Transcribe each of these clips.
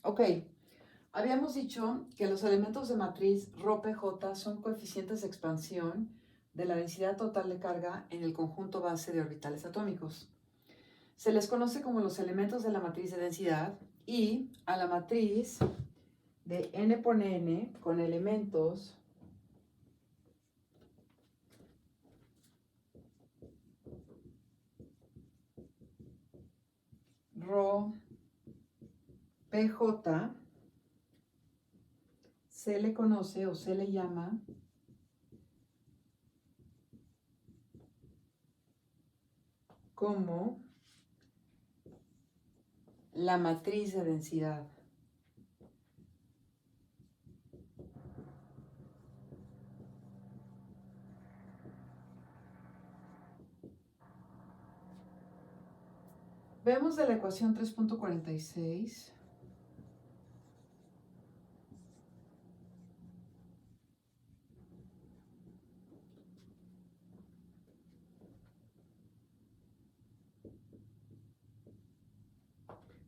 Ok, habíamos dicho que los elementos de matriz ρPJ son coeficientes de expansión de la densidad total de carga en el conjunto base de orbitales atómicos. Se les conoce como los elementos de la matriz de densidad y a la matriz de n por n con elementos ρPJ se le conoce o se le llama como la matriz de densidad. Vemos de la ecuación 3.46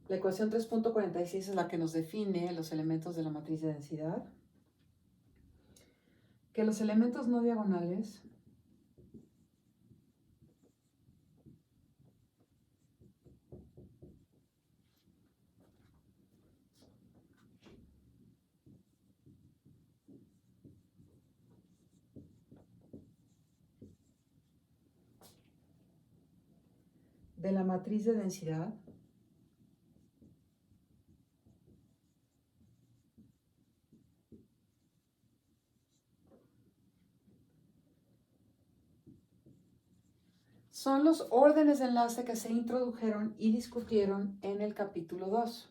la ecuación 3.46 es la que nos define los elementos de la matriz de densidad. Que los elementos no diagonales de la matriz de densidad son los órdenes de enlace que se introdujeron y discutieron en el capítulo 2.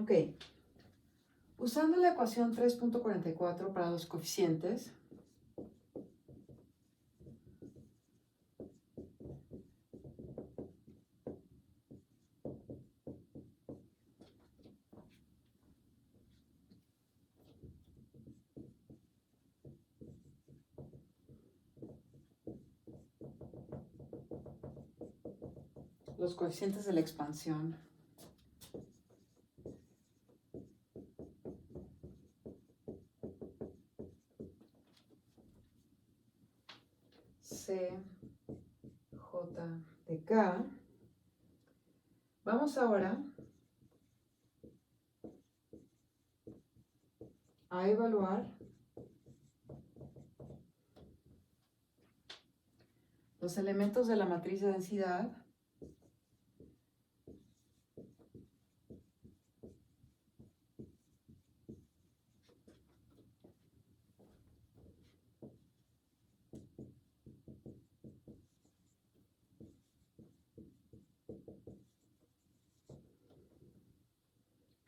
Ok. Usando la ecuación 3.44 para los coeficientes, los coeficientes de la expansión C, J de K, vamos ahora a evaluar los elementos de la matriz de densidad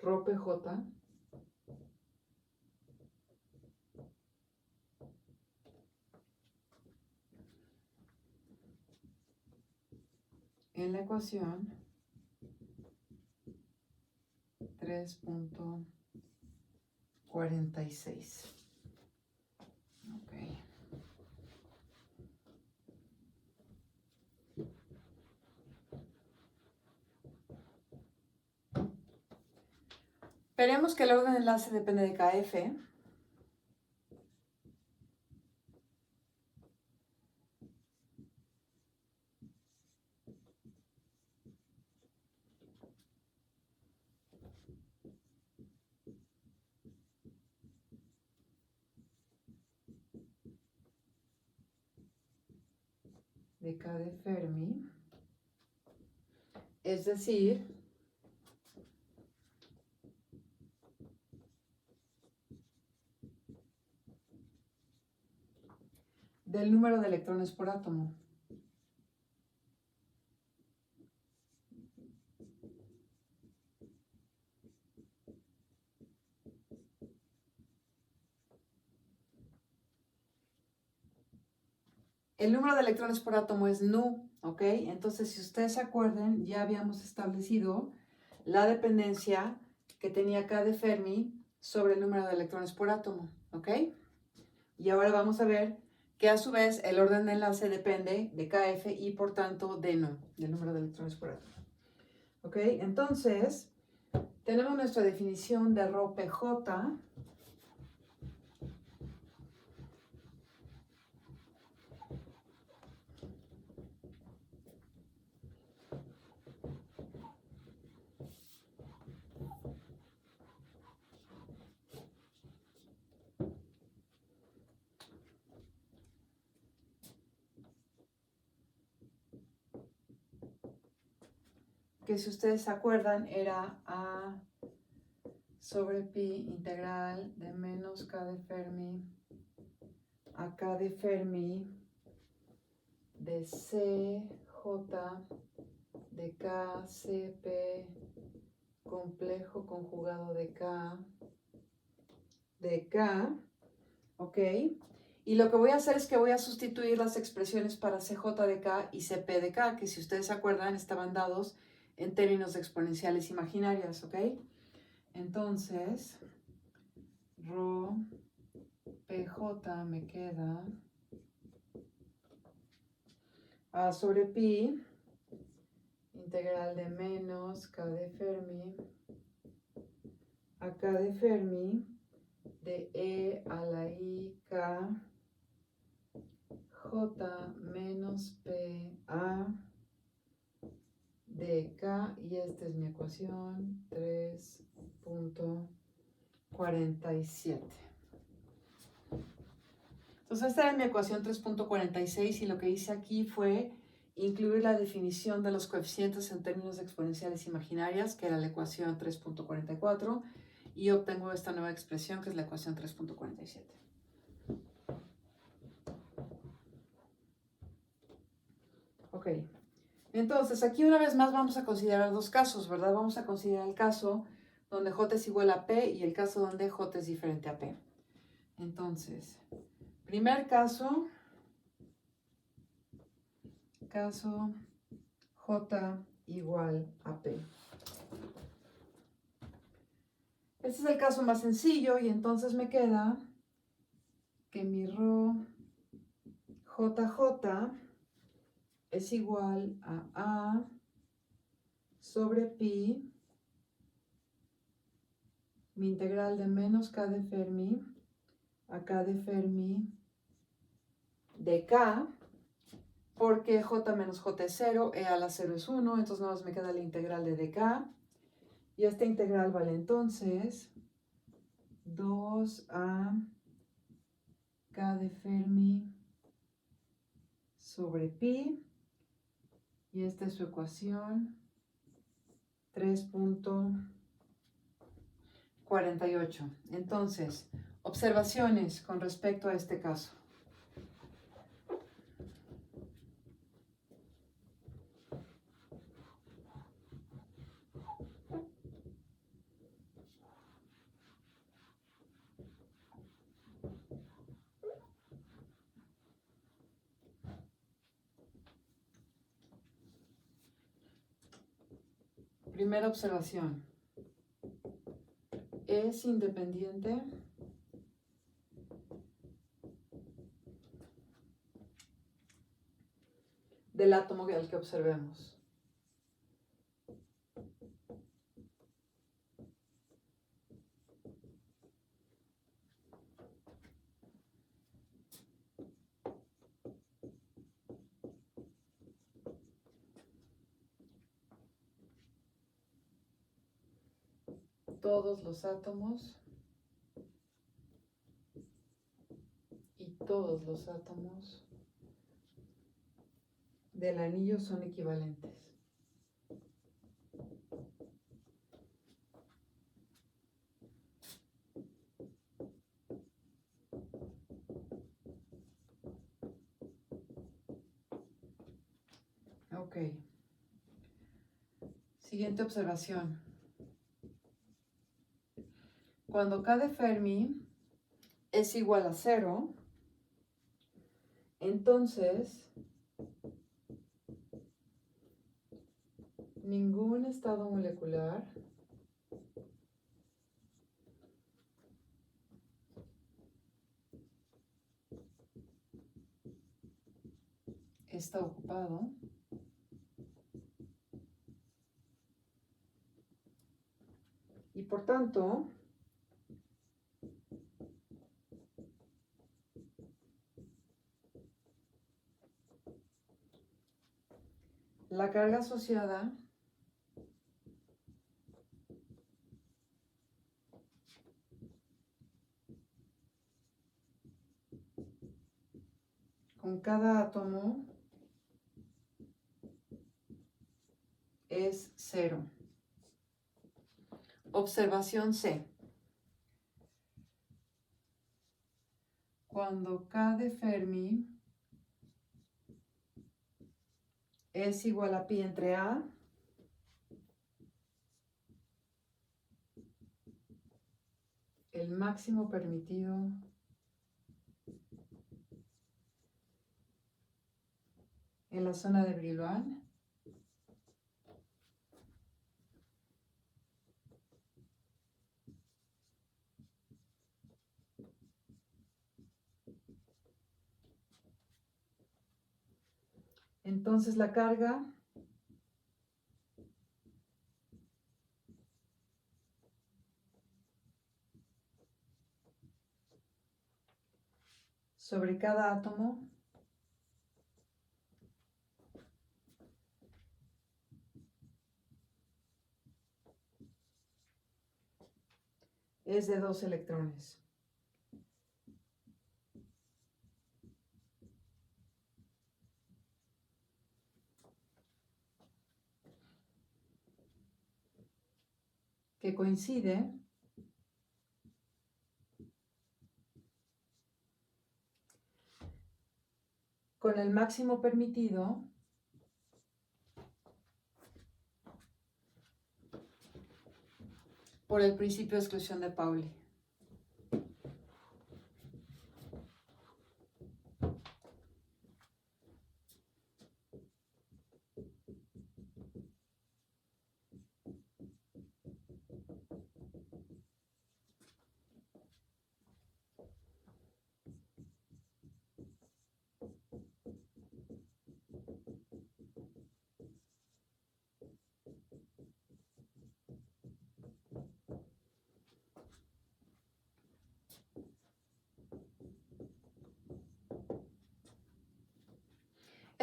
ρPJ en la ecuación 3.46. Okay. Veremos que el orden de enlace depende de KF. de K de Fermi, es decir, del número de electrones por átomo. El número de electrones por átomo es nu, ¿ok? Entonces, si ustedes se acuerdan, ya habíamos establecido la dependencia que tenía K de Fermi sobre el número de electrones por átomo, ¿ok? Y ahora vamos a ver que a su vez el orden de enlace depende de KF y por tanto de nu, del número de electrones por átomo. ¿Ok? Entonces, tenemos nuestra definición de ρ PJ. Que si ustedes se acuerdan era A sobre pi integral de menos K de Fermi a K de Fermi de CJ de KCP complejo conjugado de K, ¿ok? Y lo que voy a hacer es que voy a sustituir las expresiones para CJ de K y CP de K, que si ustedes se acuerdan estaban dados en términos de exponenciales imaginarias, ¿ok? Entonces, ρ PJ me queda A sobre pi integral de menos K de Fermi a K de Fermi de E a la I K J menos P A de K, y esta es mi ecuación 3.47. Entonces esta era mi ecuación 3.46 y lo que hice aquí fue incluir la definición de los coeficientes en términos exponenciales imaginarias, que era la ecuación 3.44, y obtengo esta nueva expresión que es la ecuación 3.47. Ok, entonces aquí una vez más vamos a considerar dos casos, ¿verdad? Vamos a considerar el caso donde J es igual a P y el caso donde J es diferente a P. Entonces, primer caso J igual a P. Este es el caso más sencillo y entonces me queda que mi ρ JJ es igual a A sobre pi, mi integral de menos K de Fermi a K de Fermi de K, porque J menos J es 0, E a la 0 es 1, entonces nada más me queda la integral de dk, y esta integral vale entonces 2a K de Fermi sobre pi, y esta es su ecuación 3.48. Entonces, observaciones con respecto a este caso. Primera observación. Es independiente del átomo al que observemos. Todos los átomos y todos los átomos del anillo son equivalentes. Ok. Siguiente observación. Cuando K de Fermi es igual a 0, entonces ningún estado molecular está ocupado y por tanto la carga asociada con cada átomo es 0. Observación C. Cuando K de Fermi es igual a pi entre A, el máximo permitido en la zona de Brillouin entonces la carga sobre cada átomo es de 2 electrones. Que coincide con el máximo permitido por el principio de exclusión de Pauli.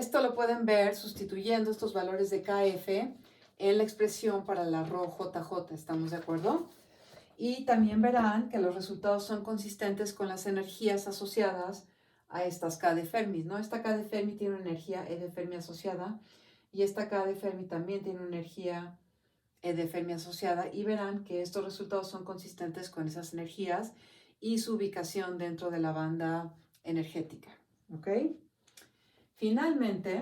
Esto lo pueden ver sustituyendo estos valores de KF en la expresión para la ρJJ, ¿estamos de acuerdo? Y también verán que los resultados son consistentes con las energías asociadas a estas K de Fermi, ¿no? Esta K de Fermi tiene una energía E de Fermi asociada y esta K de Fermi también tiene una energía E de Fermi asociada y verán que estos resultados son consistentes con esas energías y su ubicación dentro de la banda energética, ¿ok? Finalmente,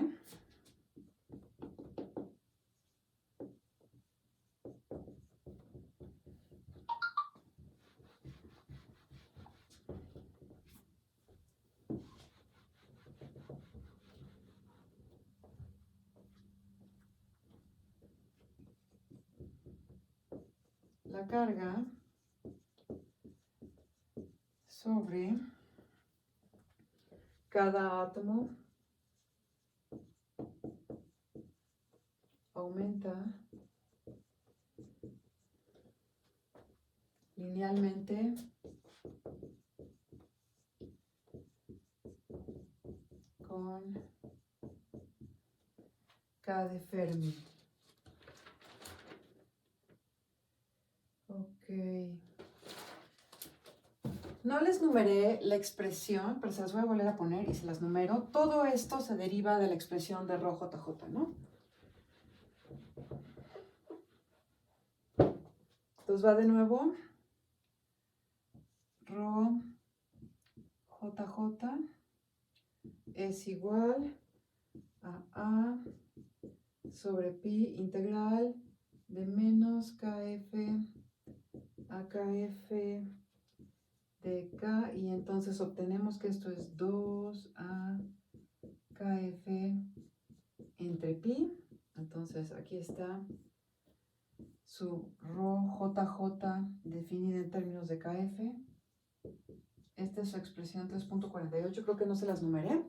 la carga sobre cada átomo aumenta linealmente con K de Fermi. Ok. No no les numeré la expresión, pero se las voy a volver a poner y se las numero. Todo esto se deriva de la expresión de rho JJ, ¿no? Entonces va de nuevo. Rho JJ es igual a sobre pi integral de menos KF a KF de K, y entonces obtenemos que esto es 2a KF entre pi. Entonces aquí está su rho JJ definida en términos de KF. Esta es su expresión 3.48, creo que no se las numeré.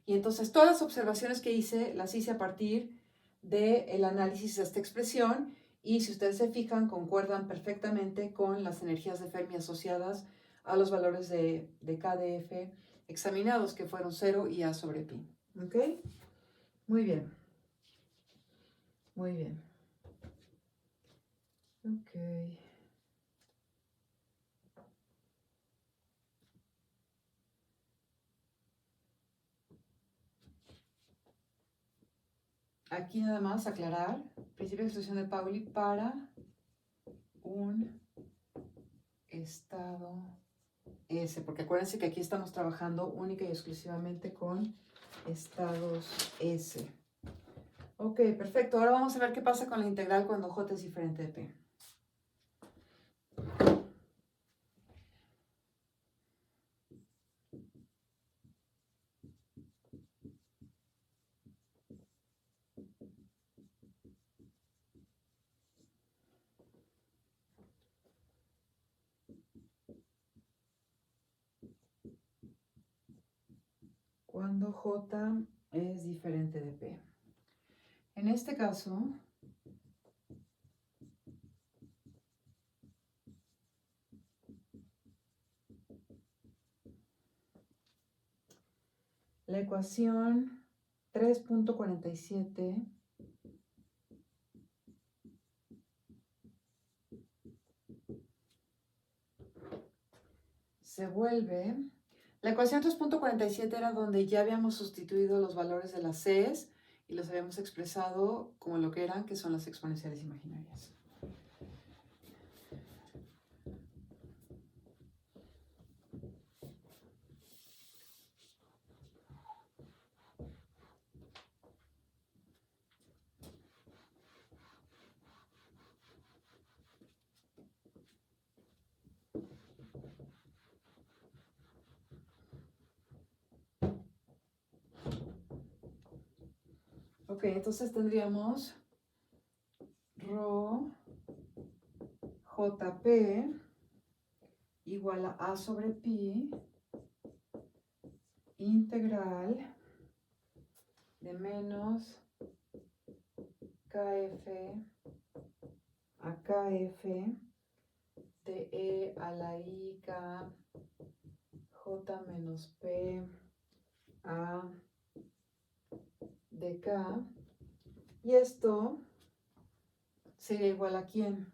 Y entonces todas las observaciones que hice, las hice a partir del análisis de esta expresión, y si ustedes se fijan, concuerdan perfectamente con las energías de Fermi asociadas a los valores de KdF examinados, que fueron 0 y A sobre pi. ¿Ok? Muy bien. Muy bien. Ok. Aquí nada más aclarar, principio de exclusión de Pauli para un estado S, porque acuérdense que aquí estamos trabajando única y exclusivamente con estados S. Ok, perfecto. Ahora vamos a ver qué pasa con la integral cuando J es diferente de P. Cuando J es diferente de P. En este caso, la ecuación 3.47 se vuelve... La ecuación 3.47 era donde ya habíamos sustituido los valores de las Cs y los habíamos expresado como lo que eran, que son las exponenciales imaginarias. Ok, entonces tendríamos rho JP igual a A sobre pi integral de menos KF a KF de E a la I K J menos P A de K. Y esto sería igual a ¿quién?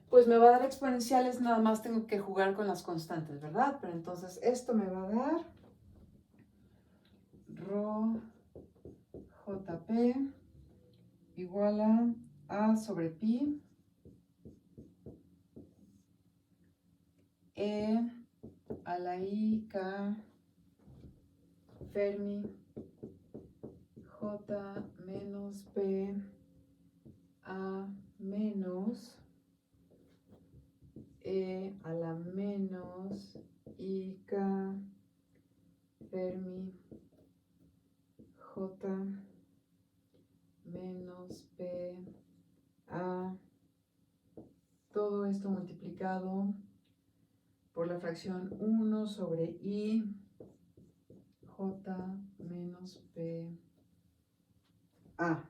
Pues me va a dar exponenciales, nada más tengo que jugar con las constantes, ¿verdad? Pero entonces esto me va a dar rho JP igual a sobre pi E a la I K Fermi J menos P A menos E a la menos I K Fermi J menos P A, todo esto multiplicado por la fracción 1 sobre I J menos P A.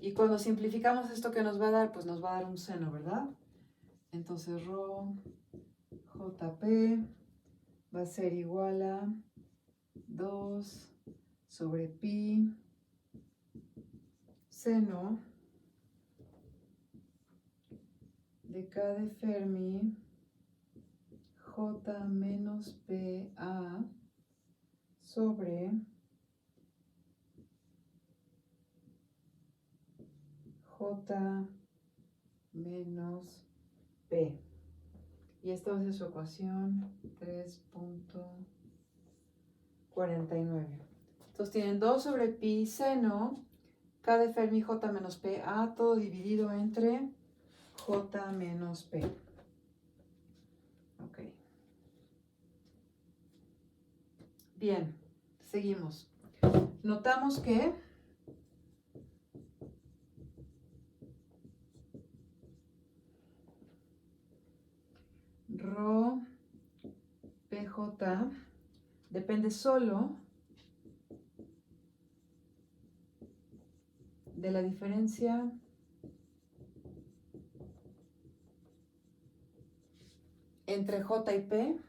Y cuando simplificamos esto, ¿qué nos va a dar? Pues nos va a dar un seno, ¿verdad? Entonces rho JP va a ser igual a 2 sobre pi seno de K de Fermi J menos PA sobre J menos P. Y esta va a ser su ecuación 3.49. Entonces tienen 2 sobre pi seno K de Fermi J menos P A, todo dividido entre J menos P. Ok. Bien, seguimos. Notamos que rho PJ depende solo de la diferencia entre J y P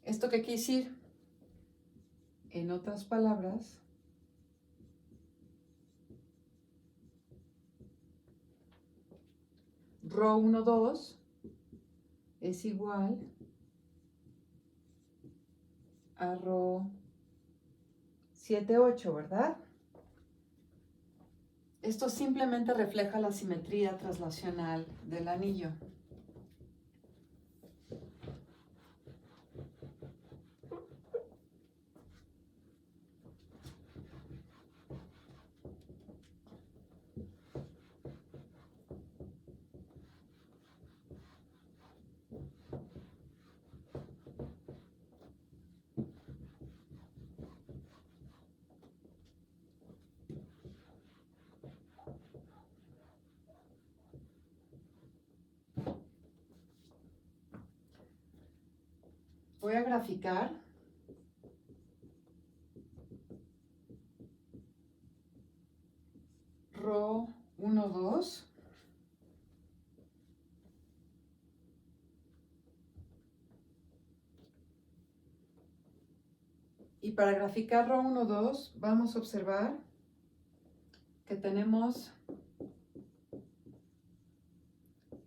¿esto qué quiere decir? En otras palabras, rho 12 es igual a rho 78, ¿verdad? Esto simplemente refleja la simetría translacional del anillo. Voy a graficar rho 12 y para graficar rho 12 vamos a observar que tenemos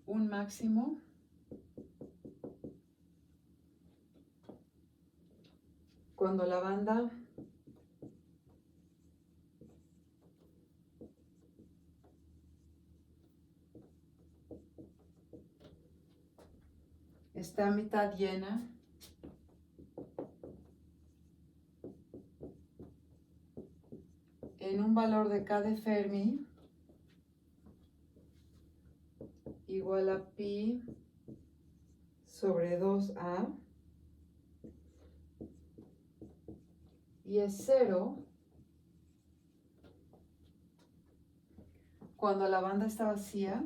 un máximo cuando la banda está a mitad llena en un valor de K de Fermi igual a pi sobre 2a y es 0 cuando la banda está vacía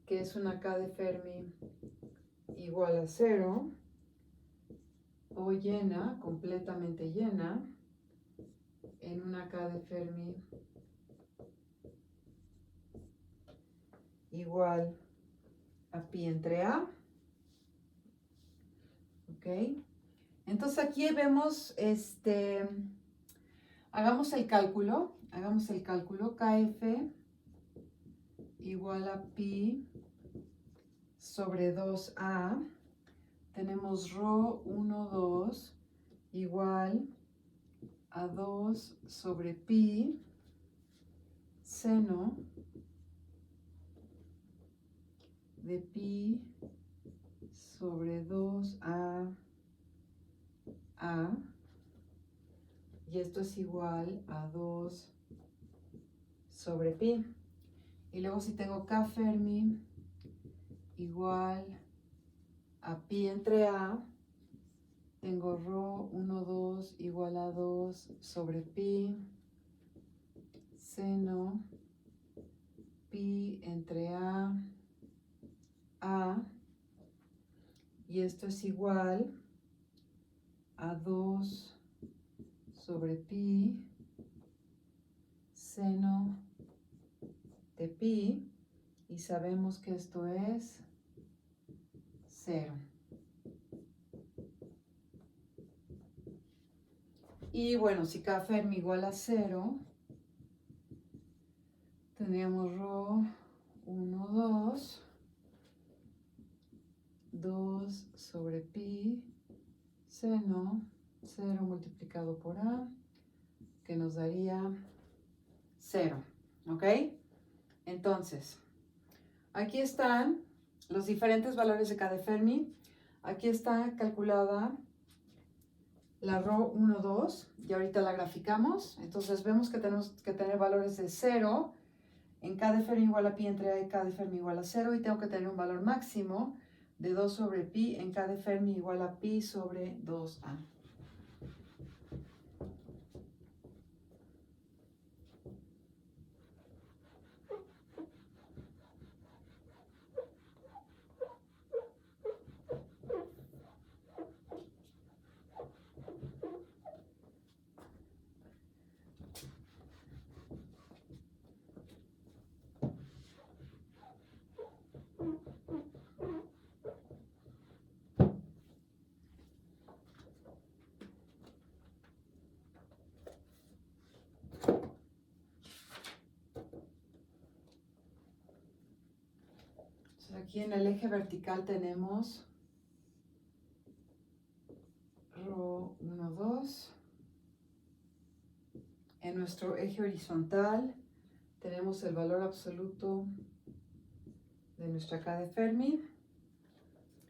que es una K de Fermi igual a 0 o llena, completamente llena en una K de Fermi igual a pi entre A. ¿Ok? Entonces aquí vemos, hagamos el cálculo, KF igual a pi sobre 2A, tenemos rho 12 igual a 2 sobre pi seno de pi sobre 2a y esto es igual a 2 sobre pi. Y luego si tengo K Fermi igual a pi entre A, tengo rho 12 igual a 2 sobre pi seno pi entre A y esto es igual a 2 sobre pi seno de pi y sabemos que esto es 0. Y bueno, si K Fermi igual a 0, tendríamos ρ 1, 2, 2 sobre pi seno 0 multiplicado por A, que nos daría 0, ¿ok? Entonces, aquí están los diferentes valores de K de Fermi. Aquí está calculada la ρ 1, 2, y ahorita la graficamos. Entonces vemos que tenemos que tener valores de 0 en K de Fermi igual a pi entre A y K de Fermi igual a 0, y tengo que tener un valor máximo de 2 sobre pi en K de Fermi igual a pi sobre 2A. Aquí en el eje vertical tenemos ρ 1, 2. En nuestro eje horizontal tenemos el valor absoluto de nuestra K de Fermi.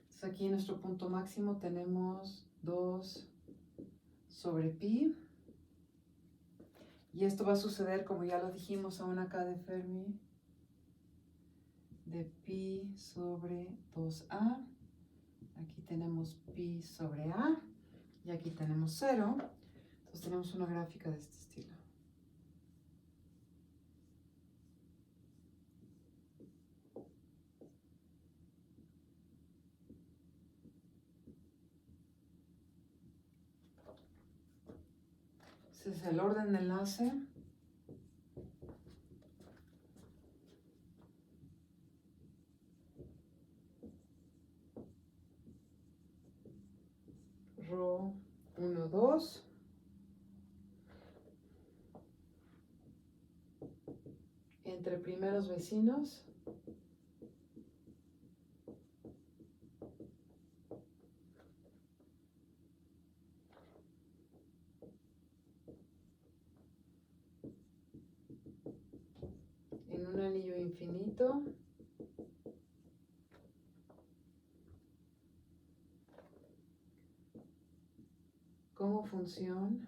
Entonces aquí en nuestro punto máximo tenemos 2 sobre pi. Y esto va a suceder, como ya lo dijimos, a una K de Fermi de pi sobre 2A. Aquí tenemos pi sobre A. Y aquí tenemos 0. Entonces tenemos una gráfica de este estilo. Ese es el orden de enlace. ρ 1, 2. Entre primeros vecinos. En un anillo infinito. Como función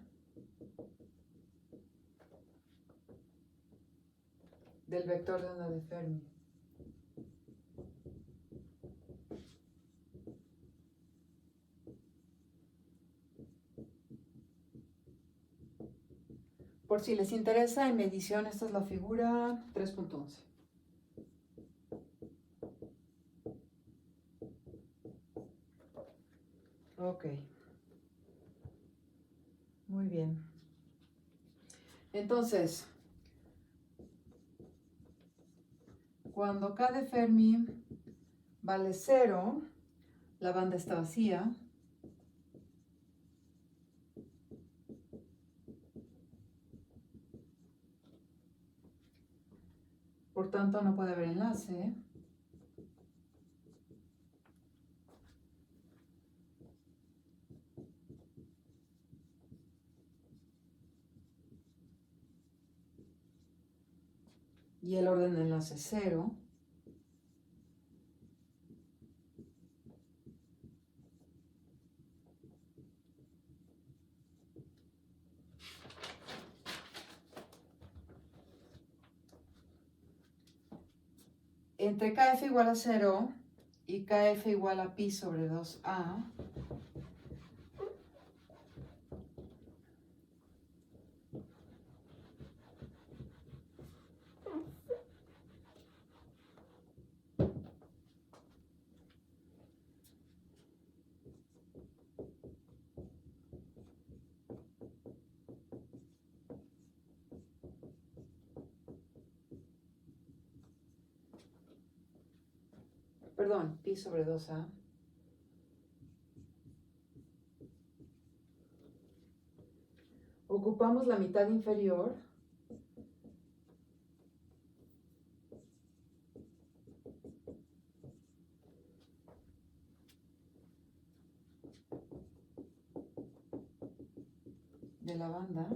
del vector de onda de Fermi. Por si les interesa, en medición esta es la figura 3.11. Ok. Muy bien. Entonces, cuando K de Fermi vale 0, la banda está vacía. Por tanto, no puede haber enlace. Y el orden de enlace es 0. Entre KF igual a 0 y KF igual a pi sobre 2A, perdón, pi sobre 2a. Ocupamos la mitad inferior de la banda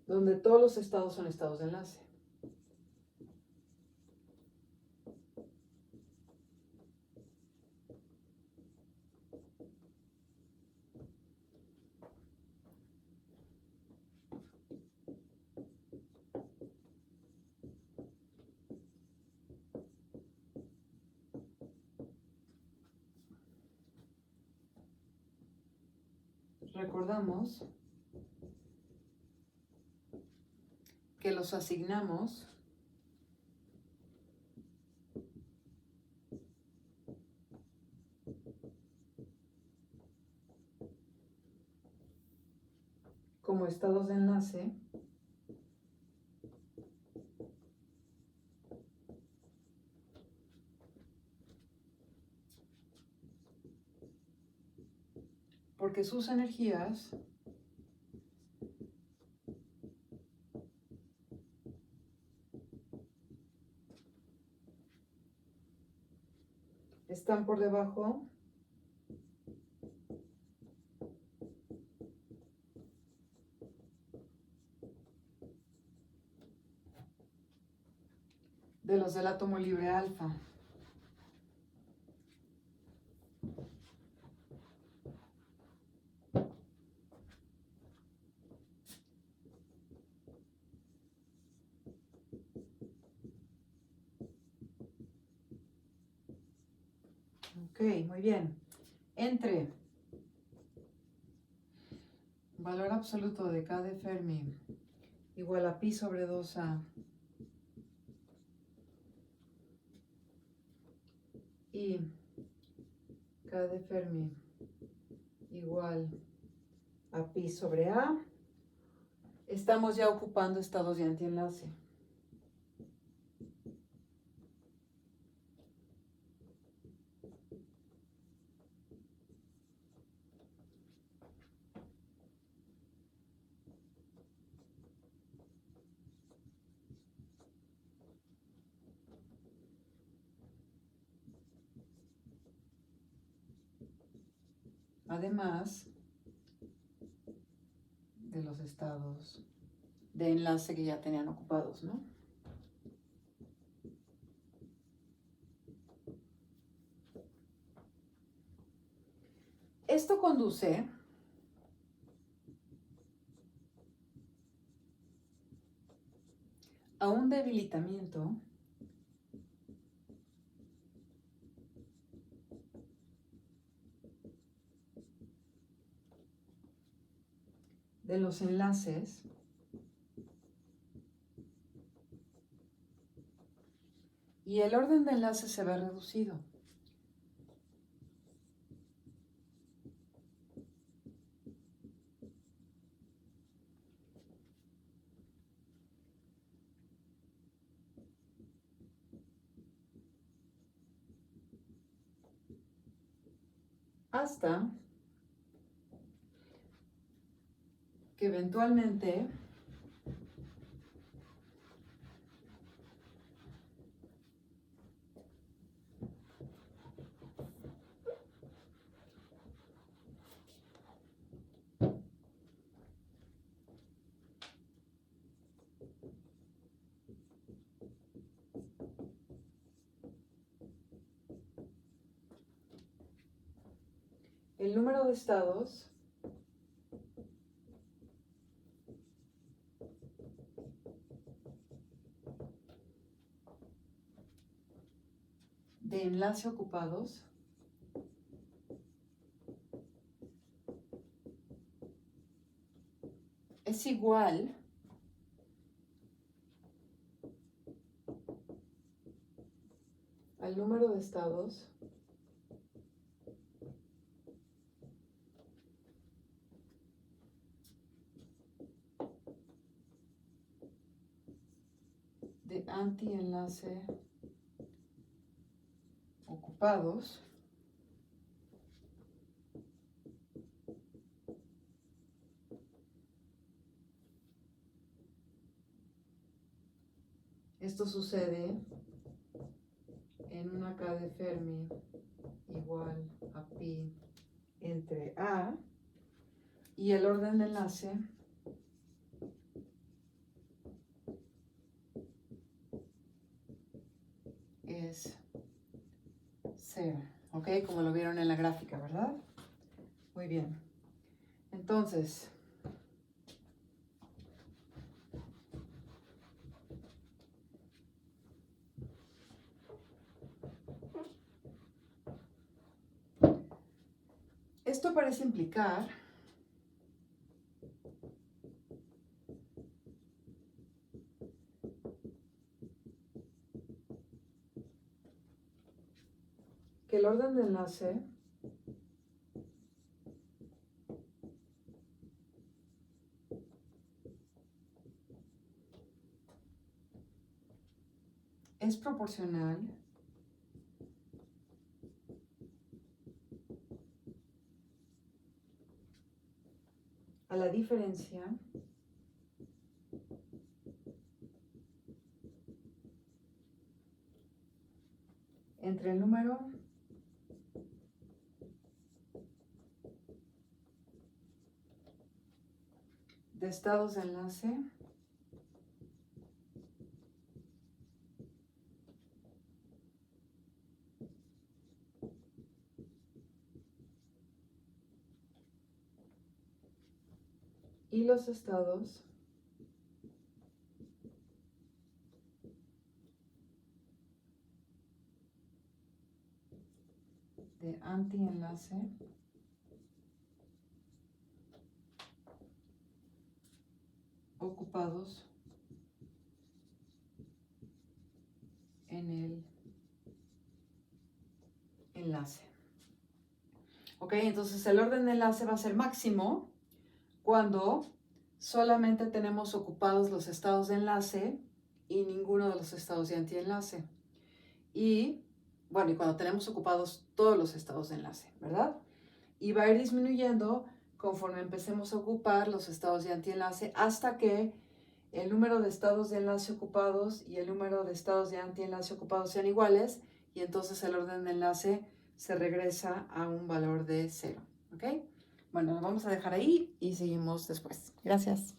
donde todos los estados son estados de enlace. Recordamos que los asignamos como estados de enlace porque sus energías están por debajo de los del átomo libre alfa. Ok, muy bien. Entre valor absoluto de K de Fermi igual a pi sobre 2a y K de Fermi igual a pi sobre a, estamos ya ocupando estados de antienlace. Además de los estados de enlace que ya tenían ocupados, ¿no? Esto conduce a un debilitamiento de los enlaces y el orden de enlace se ve reducido. Hasta que eventualmente el número de estados de enlace ocupados es igual al número de estados de antienlace ocupados esto sucede en una K de Fermi igual a pi entre A y el orden de enlace es 0, ¿ok? Como lo vieron en la gráfica, ¿verdad? Muy bien. Entonces, esto parece implicar que el orden de enlace es proporcional a la diferencia entre el número de estados de enlace y los estados de antienlace ocupados en el enlace. Ok, entonces el orden de enlace va a ser máximo cuando solamente tenemos ocupados los estados de enlace y ninguno de los estados de antienlace. Y, bueno, y cuando tenemos ocupados todos los estados de enlace, ¿verdad? Y va a ir disminuyendo conforme empecemos a ocupar los estados de antienlace hasta que el número de estados de enlace ocupados y el número de estados de antienlace ocupados sean iguales y entonces el orden de enlace se regresa a un valor de 0, ¿ok? Bueno, lo vamos a dejar ahí y seguimos después. Gracias.